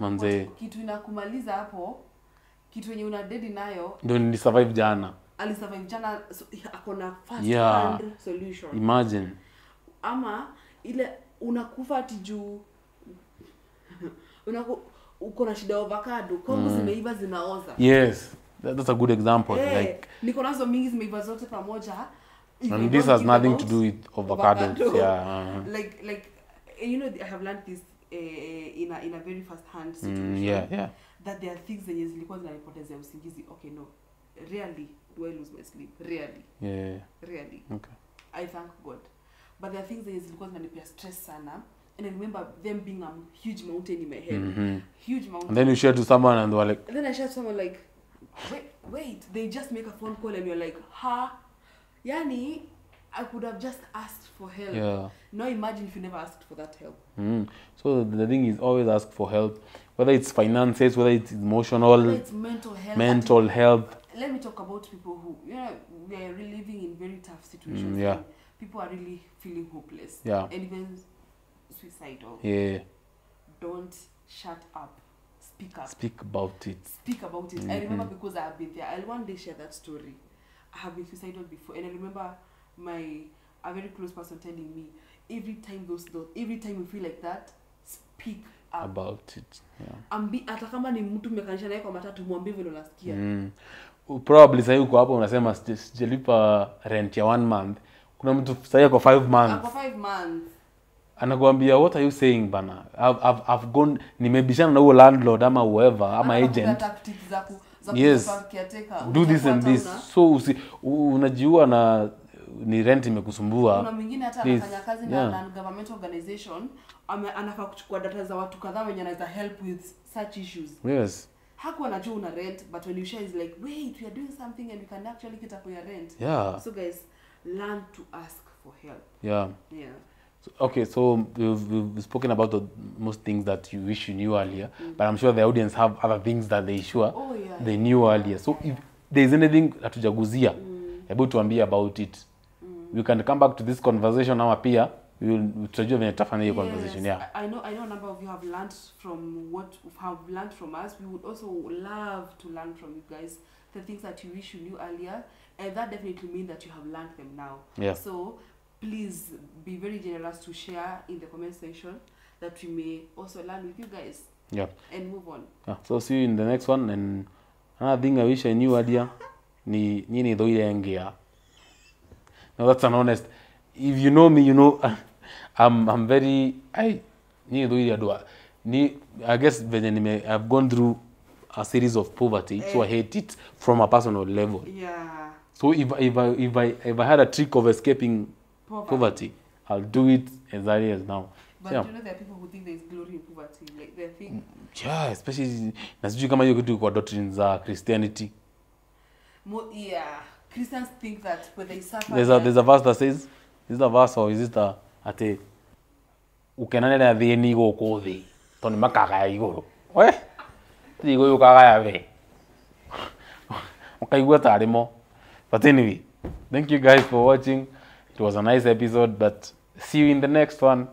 kitu inakumaliza hapo, kitu yenye una dedi nayo. Ndio ni survive jana. Alisurvive jana, so akona first hand solution. Imagine. Ama ile unakufa ati juu uko na shida avocado, kwangu zimeiva zinaoza. Yes, that's a good example. Like niko nazo mingi zimeiva zote pamoja. And this has nothing to do with avocados. Yeah. Like you know, I have learned this in a very first hand situation. Yeah. That there are things zenye zilikuwa zinanipotezea usingizi. Okay, no. Rarely do I lose my sleep. Rarely. Yeah. Rarely. Okay. I thank God. But there are things zenye zilikuwa zinanipea stress sana. And I remember them being a huge mountain in my head. Huge mountain. And then you share to someone and they were like... And then I shared to someone like, wait, they just make a phone call and you're like, ha, yani, I could have just asked for help. Yeah. Now imagine if you never asked for that help. So the thing is, always ask for help, whether it's finances, whether it's emotional, whether it's mental health. Mental health. Let me talk about people who, we are really living in very tough situations. Yeah. And people are really feeling hopeless. Yeah. And even suicidal. Yeah. Don't shut up. Speak up. Speak about it. Speak about it. I remember because I have been there. I'll one day share that story. I have been suicidal before, and I remember a very close person telling me, every time you feel like that, speak up about it. Yeah. Hata kama ni mtu mmekanisha naye kwa matatu, mwambie vile unasikia. Probably sasa uko hapo unasema sijalipa rent ya 1 month. Kuna mtu sasa kwa 5 months. Kwa 5 months. Anakuambia, what are you saying bana? I've gone, nimebishana na huo landlord ama whoever ama agent. Yes. Do this and this. So unajiua na ni rent imekusumbua. Kuna mwingine hata anafanya kazi na government organization, anafaa kuchukua data za watu kadhaa wenye anaweza help with such issues. Yes. Hakuwa anajua una rent, but when you share is like, wait, we are doing something and we can actually get up your rent. Yeah. So guys, learn to ask for help. Yeah. Yeah. Okay, so we've spoken about the most things that you wish you knew earlier, but I'm sure the audience have other things that they knew earlier. So if there's anything that tujaguzia, able to ambia about it, we can come back to this conversation now pia. Tutajua venye tutafanya hiyo conversation. Yeah. I know a number of you have learned from what have learned from us. We would also love to learn from you guys the things that you wish you knew earlier, and that definitely means that you have learned them now. Yeah. So please be very generous to share in the comment section that we may also learn with you guys. Yeah. And move on. Yeah. So see you in the next one. And another thing I wish I knew earlier, ni nini dhoile ngia. Now that's an honest. If you know me, you know I'm very nini dhoile adua. I guess I've gone through a series of poverty, so I hate it from a personal level. Yeah. So if I had a trick of escaping poverty, I'll do it as early as now. But you know there are people who think there is glory in poverty, like they think. Yeah, especially nasijui kama hiyo kitu kwa doctrines za Christianity. Yeah, Christians think that when they suffer. There's a verse that says, is the verse or is it ate ukenanela thini goko thi toni makaga iguru. We thigo yukaga ya ve. Ukaigua tarimo. But anyway, thank you guys for watching. It was a nice episode, but see you in the next one.